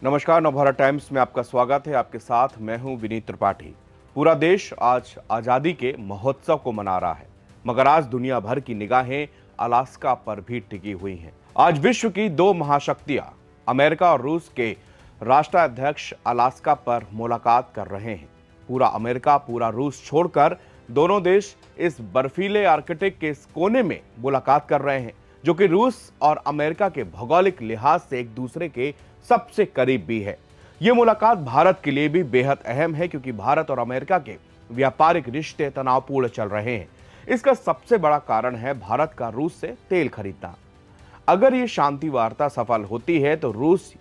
नमस्कार, नवभारत टाइम्स में आपका स्वागत है। आपके साथ मैं हूं विनीत त्रिपाठी। पूरा देश आज आजादी के महोत्सव को मना रहा है, मगर आज दुनिया भर की निगाहें अलास्का पर भी टिकी हुई हैं। आज विश्व की दो महाशक्तियां अमेरिका और रूस के राष्ट्राध्यक्ष अलास्का पर मुलाकात कर रहे हैं। पूरा अमेरिका, पूरा रूस छोड़कर दोनों देश इस बर्फीले आर्कटिक के इस कोने में मुलाकात कर रहे हैं, जो कि रूस और अमेरिका के भौगोलिक लिहाज से एक दूसरे के सबसे करीब भी है। यह मुलाकात भारत के लिए भी बेहद अहम है, क्योंकि भारत और अमेरिका के व्यापारिक रिश्ते तनावपूर्ण चल रहे हैं। इसका सबसे बड़ा कारण है भारत का रूस से तेल खरीदना। अगर ये शांति वार्ता सफल होती है तो रूस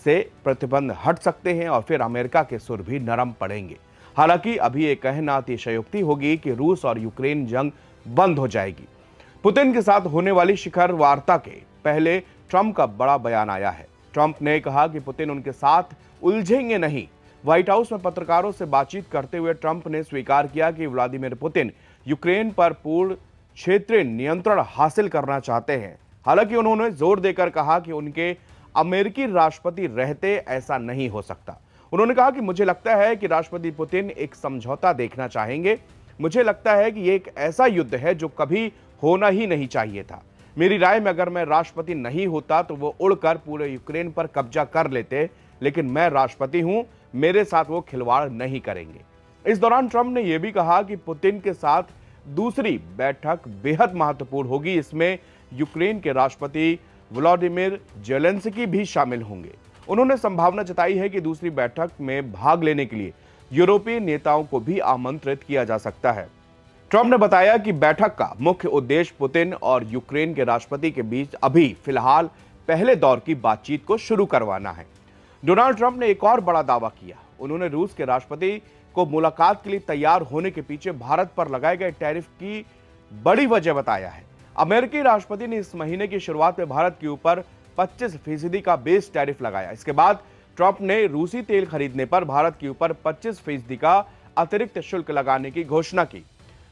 से प्रतिबंध हट सकते हैं और फिर अमेरिका के सुर भी नरम पड़ेंगे। हालांकि अभी यह कहना अतिशयोक्ति होगी कि रूस और यूक्रेन जंग बंद हो जाएगी। पुतिन के साथ होने वाली शिखर वार्ता के पहले ट्रंप का बड़ा बयान आया है। ट्रंप ने कहा कि पुतिन उनके साथ उलझेंगे नहीं। व्हाइट हाउस में पत्रकारों से बातचीत करते हुए ट्रंप ने स्वीकार किया कि व्लादिमीर पुतिन यूक्रेन पर पूर्ण क्षेत्रीय नियंत्रण हासिल करना चाहते हैं। हालांकि उन्होंने जोर देकर कहा कि उनके अमेरिकी राष्ट्रपति रहते ऐसा नहीं हो सकता। उन्होंने कहा कि मुझे लगता है कि राष्ट्रपति पुतिन एक समझौता देखना चाहेंगे। मुझे लगता है कि यह एक ऐसा युद्ध है जो कभी होना ही नहीं चाहिए था। मेरी राय में अगर मैं राष्ट्रपति नहीं होता तो वो उड़कर पूरे यूक्रेन पर कब्जा कर लेते, लेकिन मैं राष्ट्रपति हूं, मेरे साथ वो खिलवाड़ नहीं करेंगे। इस दौरान ट्रंप ने यह भी कहा कि पुतिन के साथ दूसरी बैठक बेहद महत्वपूर्ण होगी। इसमें यूक्रेन के राष्ट्रपति व्लादिमीर जेलेंस्की भी शामिल होंगे। उन्होंने संभावना जताई है कि दूसरी बैठक में भाग लेने के लिए यूरोपीय नेताओं को भी आमंत्रित किया जा सकता है। ट्रंप ने बताया कि बैठक का मुख्य उद्देश्य पुतिन और यूक्रेन के राष्ट्रपति के बीच अभी फिलहाल पहले दौर की बातचीत को शुरू करवाना है। डोनाल्ड ट्रंप ने एक और बड़ा दावा किया। उन्होंने रूस के राष्ट्रपति को मुलाकात के लिए तैयार होने के पीछे भारत पर लगाए गए टैरिफ की बड़ी वजह बताया है। अमेरिकी राष्ट्रपति ने इस महीने की शुरुआत में भारत के ऊपर 25% का बेस टैरिफ लगाया। इसके बाद ट्रंप ने रूसी तेल खरीदने पर भारत के ऊपर 25% का अतिरिक्त शुल्क लगाने की घोषणा की।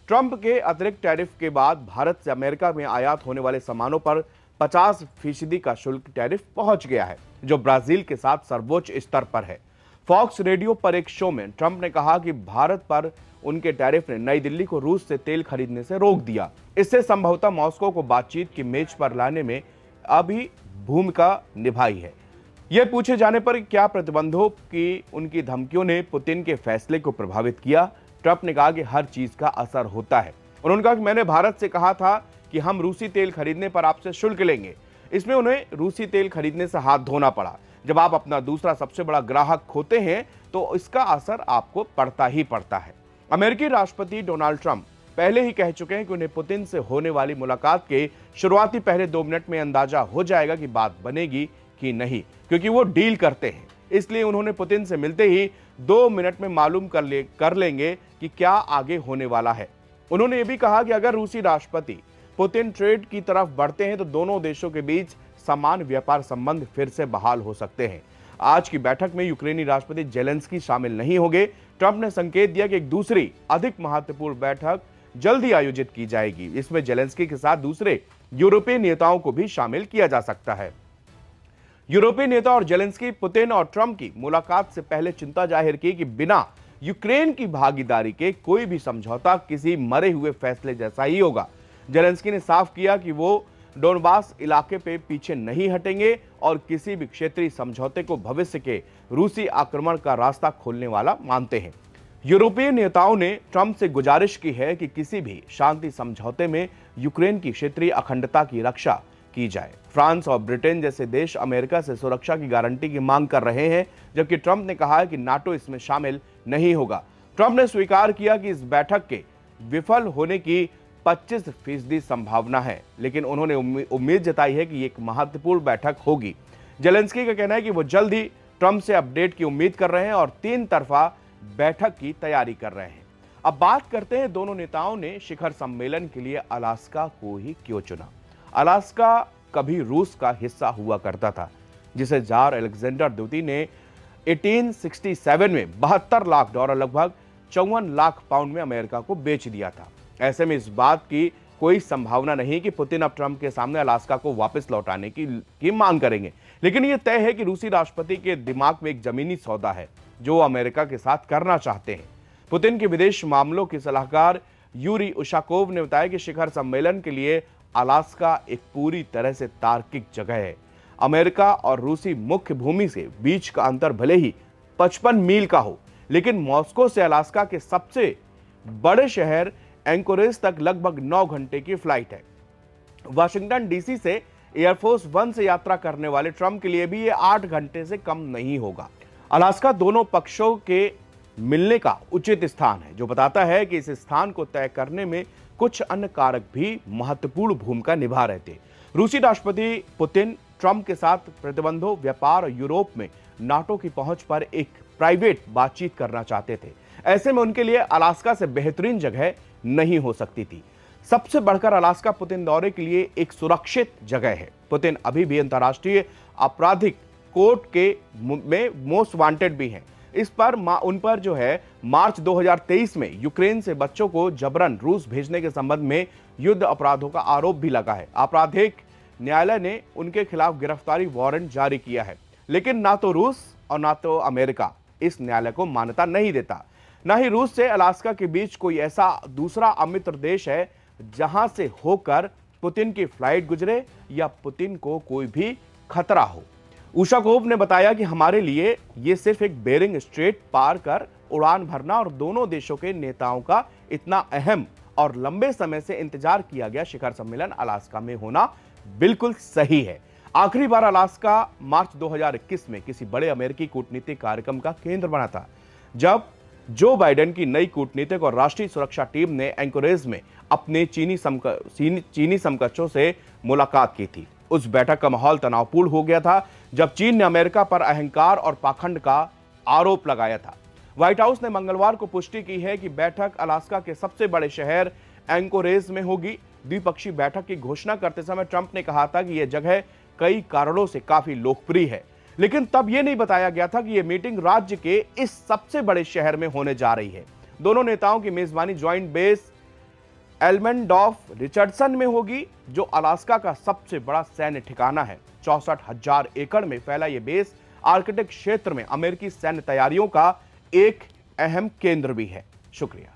ट्रंप के अतिरिक्त टैरिफ के बाद भारत से अमेरिका में आयात होने वाले सामानों पर 50% का शुल्क टैरिफ पहुंच गया है, जो ब्राजील के साथ सर्वोच्च स्तर पर है। फॉक्स रेडियो पर एक शो में ट्रंप ने कहा कि भारत पर उनके टैरिफ ने नई दिल्ली को रूस से तेल खरीदने से रोक दिया। इससे संभवतः मॉस्को को बातचीत की मेज पर लाने में अभी भूमिका निभाई है। यह पूछे जाने पर क्या प्रतिबंधों की उनकी धमकियों ने पुतिन के फैसले को प्रभावित किया, ट्रंप ने कहा कि हर चीज का असर होता है। उन्होंने कहा कि मैंने भारत से कहा था कि हम रूसी तेल खरीदने पर आपसे शुल्क लेंगे। इसमें उन्हें रूसी तेल खरीदने से हाथ धोना पड़ा। जब आप अपना दूसरा सबसे बड़ा ग्राहक खोते हैं तो इसका असर आपको पड़ता ही पड़ता है। अमेरिकी राष्ट्रपति डोनाल्ड ट्रंप पहले ही कह चुके हैं कि उन्हें पुतिन से होने वाली मुलाकात के शुरुआती पहले 2 मिनट में अंदाजा हो जाएगा कि बात बनेगी कि नहीं, क्योंकि वो डील करते हैं। इसलिए उन्होंने पुतिन से मिलते ही 2 मिनट में मालूम कर लेंगे कि क्या आगे होने वाला है। उन्होंने ये भी कहा कि अगर रूसी राष्ट्रपति पुतिन ट्रेड की तरफ बढ़ते हैं तो दोनों देशों के बीच समान व्यापार संबंध फिर से बहाल हो सकते हैं। आज की बैठक में यूक्रेनी राष्ट्रपति जेलेंस्की शामिल नहीं होंगे। ट्रंप ने संकेत दिया कि एक दूसरी अधिक महत्वपूर्ण बैठक जल्द ही आयोजित की जाएगी। इसमें जेलेंस्की के साथ दूसरे यूरोपीय नेताओं को भी शामिल किया जा सकता है। यूरोपीय नेता और जेलेंस्की पुतिन और ट्रंप की मुलाकात से पहले चिंता जाहिर की कि बिना यूक्रेन की भागीदारी के कोई भी समझौता किसी मरे हुए फैसले जैसा ही होगा। जेलेंस्की ने साफ किया कि वो डोनबास इलाके पे पीछे नहीं हटेंगे और किसी भी क्षेत्रीय समझौते को भविष्य के रूसी आक्रमण का रास्ता खोलने वाला मानते हैं। यूरोपीय नेताओं ने ट्रंप से गुजारिश की है कि किसी भी शांति समझौते में यूक्रेन की क्षेत्रीय अखंडता की रक्षा की जाए। फ्रांस और ब्रिटेन जैसे देश अमेरिका से सुरक्षा की गारंटी की मांग कर रहे हैं, जबकि ट्रंप ने कहा है कि नाटो इसमें शामिल नहीं होगा। ट्रंप ने स्वीकार किया कि इस बैठक के विफल होने की 25% संभावना है, लेकिन उन्होंने उम्मीद जताई है कि एक महत्वपूर्ण बैठक होगी। जेलेंस्की का कहना है कि वो जल्द ही ट्रंप से अपडेट की उम्मीद कर रहे हैं और 3 तरफा बैठक की तैयारी कर रहे हैं। अब बात करते हैं दोनों नेताओं ने शिखर सम्मेलन के लिए अलास्का को ही क्यों चुना। अलास्का कभी रूस का हिस्सा हुआ करता था, जिसे जार अलेक्जेंडर द्वितीय ने 1867 में $72 लाख लगभग 54 लाख पाउंड में अमेरिका को बेच दिया था। ऐसे में इस बात की कोई संभावना नहीं कि पुतिन अब ट्रंप के सामने अलास्का को वापस लौटाने की मांग करेंगे। लेकिन यह तय है कि रूसी राष्ट्रपति के दिमाग में एक जमीनी सौदा है जो अमेरिका के साथ करना चाहते हैं। पुतिन के विदेश मामलों के सलाहकार यूरी उशाकोव ने बताया कि शिखर सम्मेलन के लिए अलास्का एक पूरी तरह से तार्किक जगह है। अमेरिका और रूसी मुख्य भूमि से बीच का अंतर भले ही 55 मील का हो, लेकिन मॉस्को से अलास्का के सबसे बड़े शहर एंकोरेज तक लगभग 9 घंटे की फ्लाइट है। वाशिंगटन डीसी से एयरफोर्स वन से यात्रा करने वाले ट्रंप के लिए भी यह 8 घंटे से कम नहीं होगा। अलास्का दोनों पक्षों के मिलने का उचित स्थान है, जो बताता है कि इस स्थान को तय करने में कुछ अन्य कारक भी महत्वपूर्ण भूमिका निभा रहे थे। रूसी राष्ट्रपति पुतिन ट्रंप के साथ प्रतिबंधों, व्यापार और यूरोप में नाटो की पहुंच पर एक प्राइवेट बातचीत करना चाहते थे। ऐसे में उनके लिए अलास्का से बेहतरीन जगह नहीं हो सकती थी। सबसे बढ़कर अलास्का पुतिन दौरे के लिए एक सुरक्षित जगह है। पुतिन अभी भी अंतर्राष्ट्रीय आपराधिक कोर्ट के में मोस्ट वांटेड भी हैं। इस पर उन पर जो है मार्च 2023 में यूक्रेन से बच्चों को जबरन रूस भेजने के संबंध में युद्ध अपराधों का आरोप भी लगा है। आपराधिक न्यायालय ने उनके खिलाफ गिरफ्तारी वारंट जारी किया है, लेकिन ना तो रूस और ना तो अमेरिका इस न्यायालय को मान्यता नहीं देता। ना ही रूस से अलास्का के बीच कोई ऐसा दूसरा अमित्र देश है जहां से होकर पुतिन की फ्लाइट गुजरे या पुतिन को कोई भी खतरा हो। उशाकोव ने बताया कि हमारे लिए यह सिर्फ एक बेरिंग स्ट्रेट पार कर उड़ान भरना और दोनों देशों के नेताओं का इतना अहम और लंबे समय से इंतजार किया गया शिखर सम्मेलन अलास्का में होना बिल्कुल सही है। आखिरी बार अलास्का मार्च 2021 में किसी बड़े अमेरिकी कूटनीतिक कार्यक्रम का केंद्र बना था, जब जो बाइडेन की नई कूटनीतिक और राष्ट्रीय सुरक्षा टीम ने एंकोरेज में अपने चीनी समकक्षों से मुलाकात की थी। उस बैठक का माहौल तनावपूर्ण हो गया था, जब चीन ने अमेरिका पर अहंकार और पाखंड का आरोप लगाया था। व्हाइट हाउस ने मंगलवार को पुष्टि की है कि बैठक अलास्का के सबसे बड़े शहर एंकोरेज में होगी। द्विपक्षीय बैठक की घोषणा करते समय ट्रंप ने कहा था कि यह जगह कई कारणों से काफी लोकप्रिय है, लेकिन तब यह नहीं बताया गया था कि यह मीटिंग राज्य के इस सबसे बड़े शहर में होने जा रही है। दोनों नेताओं की मेजबानी ज्वाइंट बेस एल्मेंडॉर्फ रिचर्डसन में होगी, जो अलास्का का सबसे बड़ा सैन्य ठिकाना है। 64,000 एकड़ में फैला यह बेस आर्कटिक क्षेत्र में अमेरिकी सैन्य तैयारियों का एक अहम केंद्र भी है। शुक्रिया।